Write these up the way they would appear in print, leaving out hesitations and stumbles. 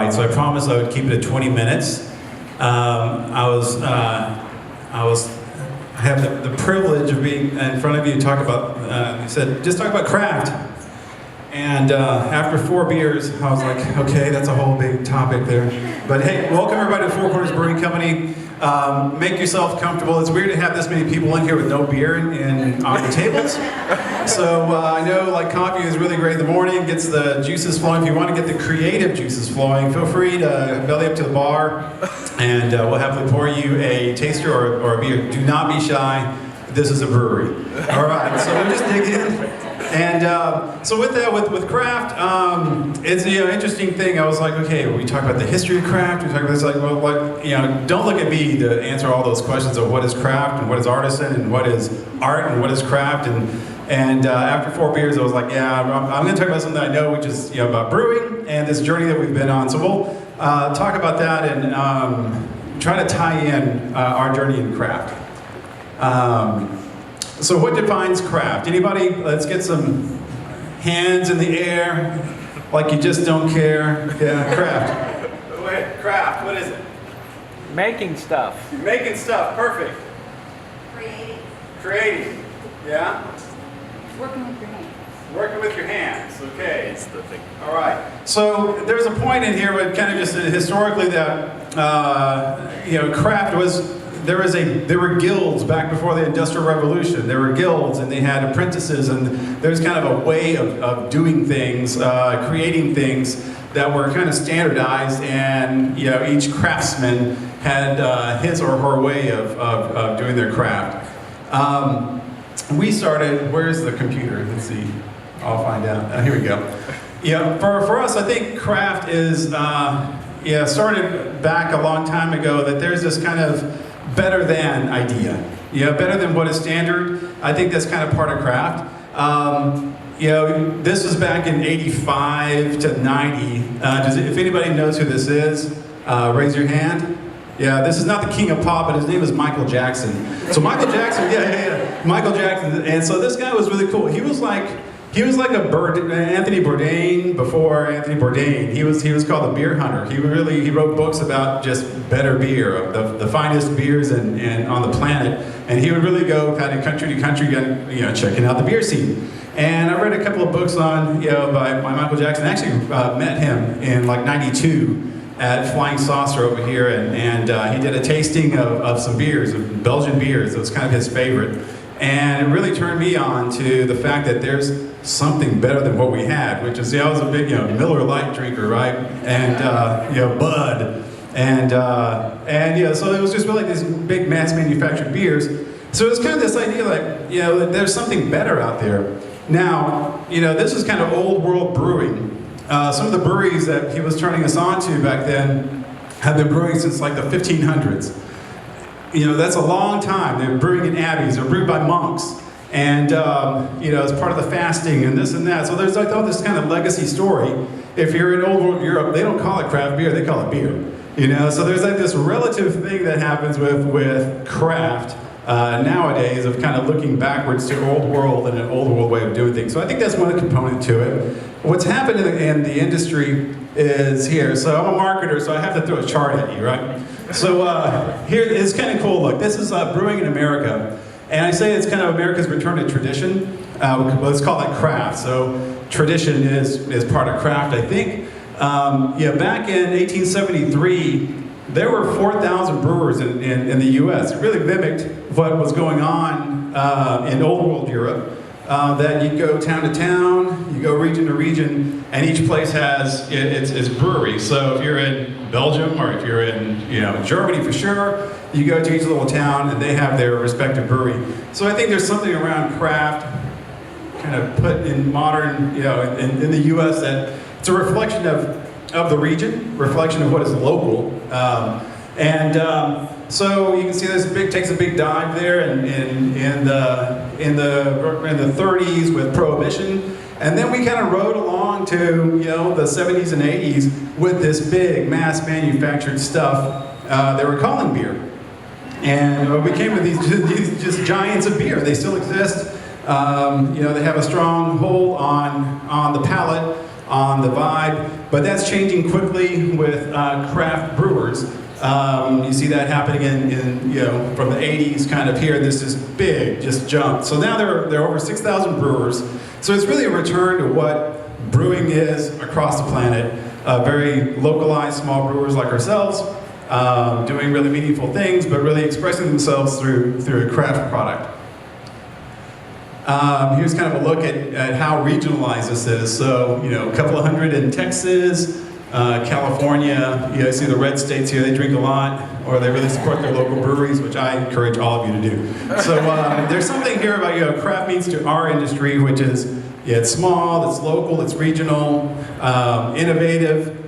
right, so I promised I would keep it at 20 minutes. I have the privilege of being in front of you to talk about, you said, just talk about craft. And after 4 beers, I was like, okay, that's a whole big topic there. But hey, welcome everybody to Four Corners Brewing Company. Make yourself comfortable. It's weird to have this many people in here with no beer on the tables. So I know like coffee is really great in the morning, gets the juices flowing. If you want to get the creative juices flowing, feel free to belly up to the bar and we'll happily pour you a taster or a beer. Do not be shy. This is a brewery. All right, so we'll just dig in. And so with that, with craft, it's an interesting thing. I was like, okay, we talk about the history of craft. We talk about this, like, well, don't look at me to answer all those questions of what is craft and what is artisan and what is art and what is craft. And after 4 beers, I was like, yeah, I'm going to talk about something that I know, which is about brewing and this journey that we've been on. So we'll talk about that and try to tie in our journey in craft. So what defines craft? Anybody? Let's get some hands in the air, like you just don't care. Yeah, craft. Wait, craft, what is it? Making stuff. Making stuff, perfect. Creating. Creating, yeah? Working with your hands. Working with your hands, okay. It's the thing. All right. So there's a point in here where kind of just historically that, craft was, there were guilds back before the Industrial Revolution. There were guilds and they had apprentices and there's kind of a way of doing things, creating things that were kind of standardized, and each craftsman had his or her way of doing their craft. We started, where's the computer? Let's see, I'll find out. Here we go. Yeah, for us, I think craft is, started back a long time ago, that there's this kind of better than idea. Better than what is standard. I think that's kind of part of craft. This was back in 85 to 90. If anybody knows who this is, raise your hand. Yeah, this is not the king of pop, but his name is Michael Jackson. So Michael Jackson, Michael Jackson. And so this guy was really cool. He was like a Anthony Bourdain before Anthony Bourdain. He was called the beer hunter. He wrote books about just better beer, the finest beers and on the planet. And he would really go kind of country to country, checking out the beer scene. And I read a couple of books on, by Michael Jackson. I actually met him in like '92 at Flying Saucer over here, and he did a tasting of some beers, of Belgian beers. It was kind of his favorite. And it really turned me on to the fact that there's something better than what we had, which is, I was a big, Miller Lite drinker, right? And, Bud. And so it was just really these big mass manufactured beers. So it was kind of this idea like, that there's something better out there. Now, this is kind of old world brewing. Some of the breweries that he was turning us on to back then have been brewing since like the 1500s. That's a long time. They're brewing in abbeys. They're brewed by monks. And, as part of the fasting and this and that. So there's like all this kind of legacy story. If you're in old world Europe, they don't call it craft beer, they call it beer. So there's like this relative thing that happens with craft nowadays of kind of looking backwards to old world and an old world way of doing things. So I think that's one component to it. What's happened in the industry is here. So I'm a marketer, so I have to throw a chart at you, right? So here it's kind of cool. Look, this is Brewing in America. And I say it's kind of America's return to tradition. Let's call that craft. So tradition is part of craft, I think. Back in 1873, there were 4,000 brewers in the U.S. It really mimicked what was going on in old world Europe. That you go town to town, you go region to region, and each place has its brewery. So if you're in Belgium or if you're in Germany for sure, you go to each little town and they have their respective brewery. So I think there's something around craft kind of put in modern, in the U.S. that it's a reflection of the region, reflection of what is local. So you can see this takes a big dive there in the 30s with Prohibition, and then we kind of rode along to the 70s and 80s with this big mass manufactured stuff they were calling beer, and we came with these just giants of beer. They still exist. They have a strong hold on the palate, on the vibe, But that's changing quickly with craft brewers. You see that happening in from the 80s kind of here. This is big, just jumped. So now there are over 6,000 brewers. So it's really a return to what brewing is across the planet. Very localized small brewers like ourselves, doing really meaningful things, but really expressing themselves through a craft product. Here's kind of a look at how regionalized this is. So, a couple of hundred in Texas, California. You see the red states here, they drink a lot, or they really support their local breweries, which I encourage all of you to do. So there's something here about craft means to our industry, which is it's small, it's local, it's regional, innovative,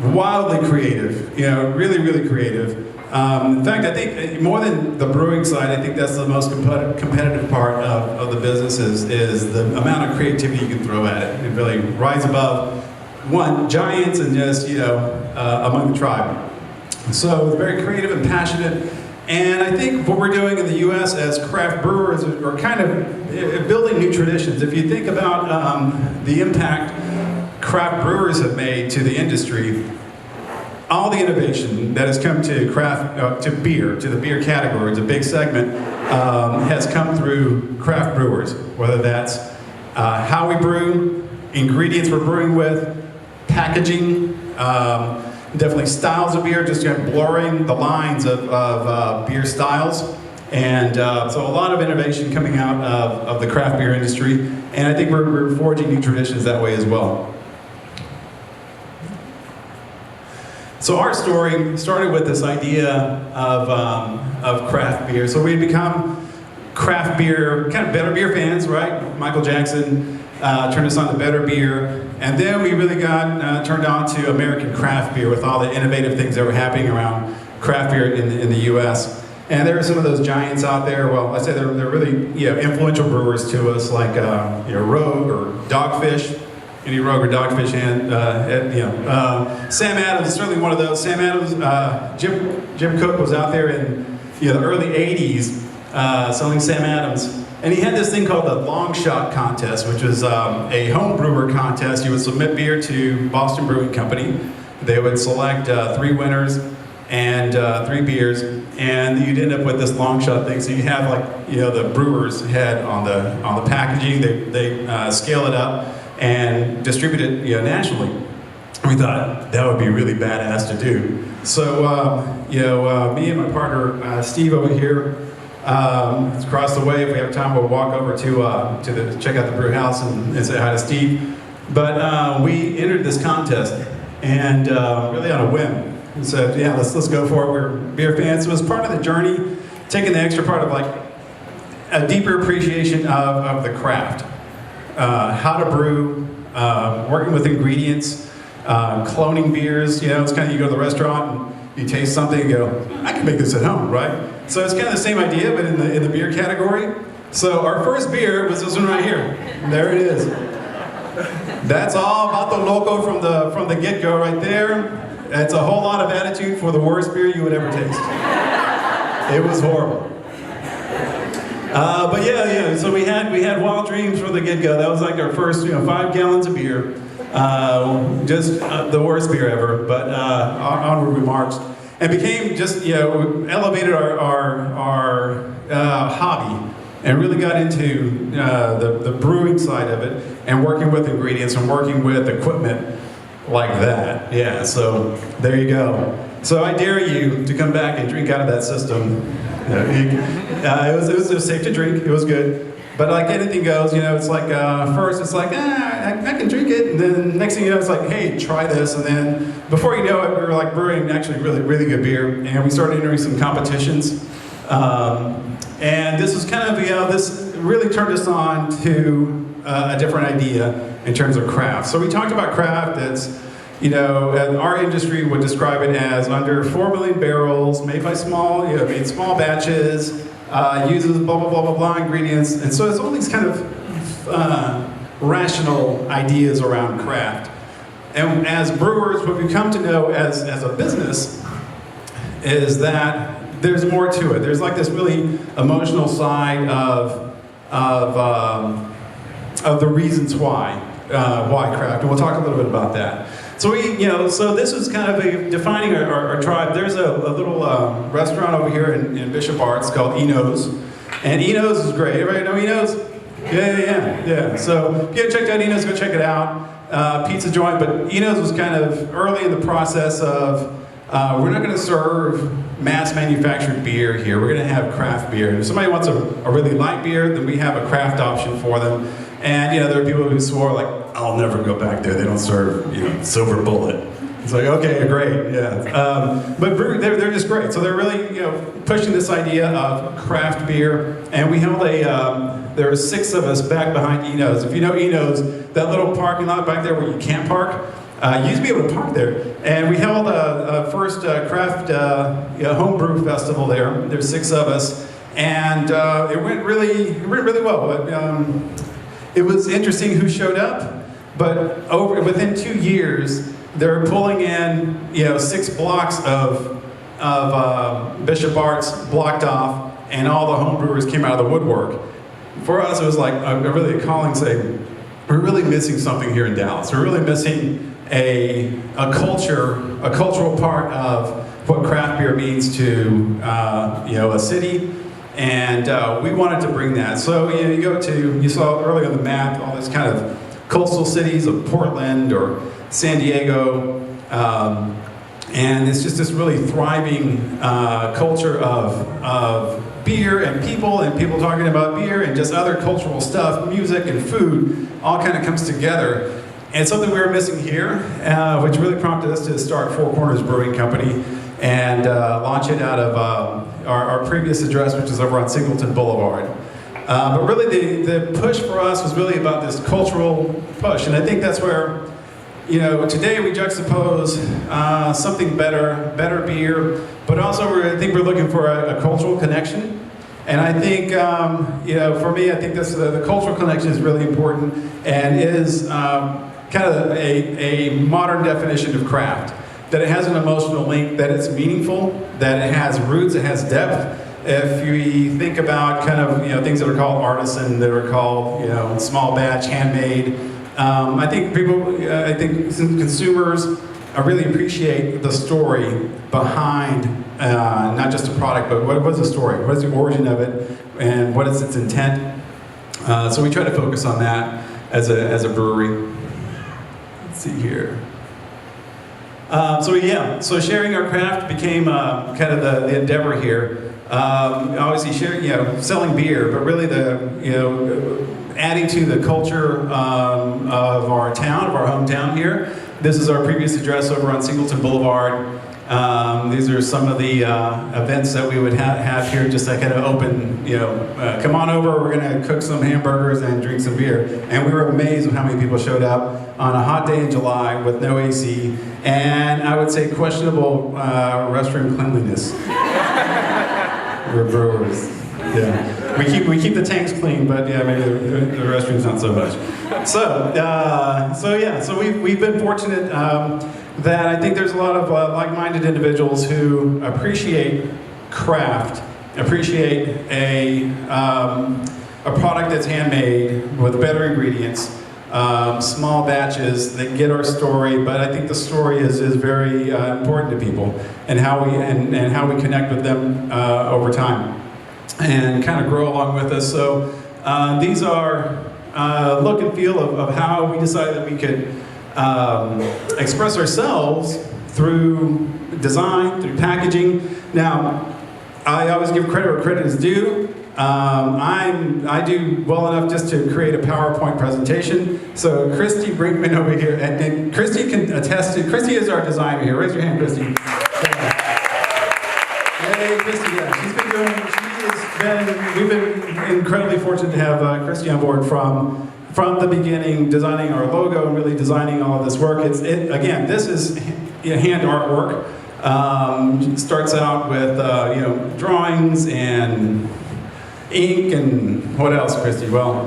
wildly creative, really, really creative. In fact, I think more than the brewing side, I think that's the most competitive part of the business is the amount of creativity you can throw at it. It really rise above giants and just, among the tribe. So very creative and passionate. And I think what we're doing in the U.S. as craft brewers are kind of building new traditions. If you think about the impact craft brewers have made to the industry, all the innovation that has come to craft, to the beer category, it's a big segment, has come through craft brewers. Whether that's how we brew, ingredients we're brewing with, packaging, definitely styles of beer, just blurring the lines of beer styles. And so a lot of innovation coming out of the craft beer industry. And I think we're forging new traditions that way as well. So our story started with this idea of craft beer. So we had become craft beer, kind of better beer fans, right? Michael Jackson turned us on to better beer. And then we really got turned on to American craft beer with all the innovative things that were happening around craft beer in the U.S. And there are some of those giants out there. Well, I say they're really influential brewers to us, like Rogue or Dogfish. Any Rogue or Dogfish hand? Sam Adams is certainly one of those. Sam Adams, Jim Cook was out there in the early '80s selling Sam Adams. And he had this thing called the Long Shot Contest, which was a home brewer contest. You would submit beer to Boston Brewing Company. They would select 3 winners and 3 beers, and you'd end up with this long shot thing. So you have the brewer's head on the packaging. They scale it up and distribute it nationally. And we thought that would be really badass to do. So me and my partner Steve over here. It's across the way. If we have time, we'll walk over to check out the brew house and say hi to Steve. But we entered this contest, and really on a whim, and said, "Yeah, let's go for it." We're beer fans. So it was part of the journey, taking the extra part of a deeper appreciation of the craft, how to brew, working with ingredients, cloning beers. It's kind of you go to the restaurant and you taste something and go, "I can make this at home," right? So it's kind of the same idea, but in the beer category. So our first beer was this one right here. There it is. That's all about the loco from the get-go right there. It's a whole lot of attitude for the worst beer you would ever taste. It was horrible. But so we had wild dreams from the get-go. That was our first 5 gallons of beer. Just the worst beer ever, but onward we marched. And became just, we elevated our hobby and really got into the brewing side of it and working with ingredients and working with equipment like that. Yeah, so there you go. So I dare you to come back and drink out of that system. It was safe to drink, it was good. But like anything goes, it's first it's I can drink it, and then next thing you know, it's hey, try this, and then before you know it, we were brewing actually really, really good beer, and we started entering some competitions. And this was kind of, this really turned us on to a different idea in terms of craft. So we talked about craft as, and our industry would describe it as under 4 million barrels, made by made small batches, uses blah, blah, blah, blah, blah ingredients. And so there's all these kind of rational ideas around craft. And as brewers, what we come to know as a business is that there's more to it. There's this really emotional side of the reasons why craft. And we'll talk a little bit about that. So so this was kind of defining our tribe. There's a little restaurant over here in Bishop Arts called Eno's, and Eno's is great. Everybody know Eno's? Yeah. So if you haven't checked out Eno's, go check it out. Pizza joint, but Eno's was kind of early in the process of we're not going to serve mass manufactured beer here. We're going to have craft beer. If somebody wants a really light beer, then we have a craft option for them. And there are people who swore like, I'll never go back there. They don't serve Silver Bullet. It's like, okay, great, yeah. But they're just great. So they're really pushing this idea of craft beer. And we held there were 6 of us back behind Eno's. If you know Eno's, that little parking lot back there where you can't park, you used to be able to park there. And we held a first craft homebrew festival there. There's 6 of us. And it went really well. But, it was interesting who showed up, but within 2 years, they're pulling in 6 blocks of Bishop Arts blocked off, and all the homebrewers came out of the woodwork. For us, it was like a calling saying, we're really missing something here in Dallas. We're really missing a cultural part of what craft beer means to a city. And we wanted to bring that. So you saw earlier on the map all these kind of coastal cities of Portland or San Diego, and it's just this really thriving culture of beer and people talking about beer and just other cultural stuff, music and food, all kind of comes together. And something we were missing here, which really prompted us to start Four Corners Brewing Company and launch it out of our previous address, which is over on Singleton Boulevard. But really the push for us was really about this cultural push. And I think that's where, today we juxtapose something better beer, but also I think we're looking for a cultural connection. And I think, for me, I think the cultural connection is really important and is kind of a modern definition of craft. That it has an emotional link, that it's meaningful, that it has roots, it has depth. If you think about kind of things that are called artisan, that are called small batch, handmade, I think consumers really appreciate the story behind not just a product, but what is the story? What is the origin of it, and what is its intent? So we try to focus on that as a brewery. Let's see here. So sharing our craft became kind of the endeavor here. Obviously, selling beer, but really adding to the culture of our town, of our hometown here. This is our previous address over on Singleton Boulevard. These are some of the events that we would have here, just to kind of open, come on over, we're going to cook some hamburgers and drink some beer. And we were amazed with how many people showed up on a hot day in July with no AC, and I would say questionable restroom cleanliness. We're brewers. Yeah, we keep the tanks clean, but maybe the restrooms not so much. So we've been fortunate that I think there's a lot of like-minded individuals who appreciate craft, appreciate a product that's handmade with better ingredients, small batches that get our story. But I think the story is very important to people, and how we connect with them over time and kind of grow along with us. So these are look and feel of how we decided that we could express ourselves through design, through packaging. Now, I always give credit where credit is due. I do well enough just to create a PowerPoint presentation. So Christy Brinkman over here, and Christy can attest to, Christy is our designer here. Raise your hand, Christy. Hey, Christy, we've been incredibly fortunate to have Christy on board from the beginning, designing our logo and really designing all of this work. Again, this is hand artwork. Starts out with drawings and ink and what else, Christy? Well,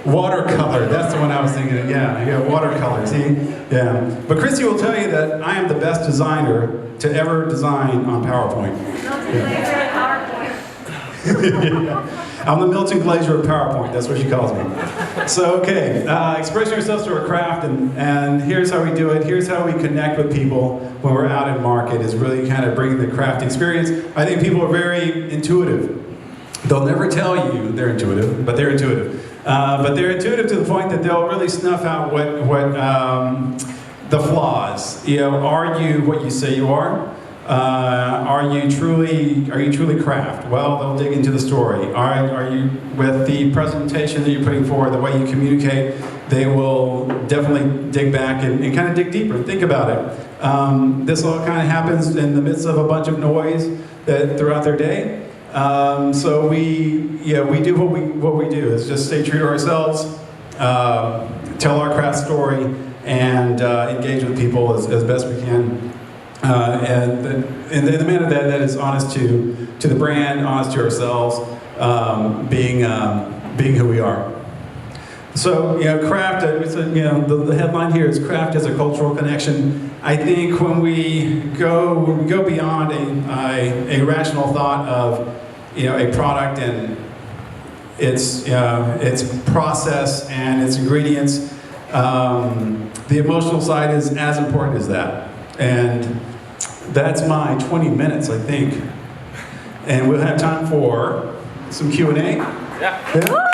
watercolor. That's the one I was thinking. Yeah, watercolor. See, yeah. But Christy will tell you that I am the best designer to ever design on PowerPoint. I'm the Milton Glaser of PowerPoint, that's what she calls me. So, okay, expressing ourselves through our craft, and here's how we do it. Here's how we connect with people when we're out in market, is really kind of bringing the craft experience. I think people are very intuitive. They'll never tell you they're intuitive, but they're intuitive. But they're intuitive to the point that they'll really snuff out what the flaws. You know, are you what you say you are? Are you truly craft? Well, they'll dig into the story. Are you, with the presentation that you're putting forward, the way you communicate, they will definitely dig back and kind of dig deeper and think about it. This all kind of happens in the midst of a bunch of noise throughout their day. So we do what we do, is just stay true to ourselves, tell our craft story, and engage with people as best we can. And in the manner that is honest to the brand, honest to ourselves, being who we are. So, craft, the headline here is craft as a cultural connection. I think when we go beyond a rational thought of, a product and its process and its ingredients, the emotional side is as important as that. And that's my 20 minutes, I think. And we'll have time for some Q&A. Yeah. Yeah?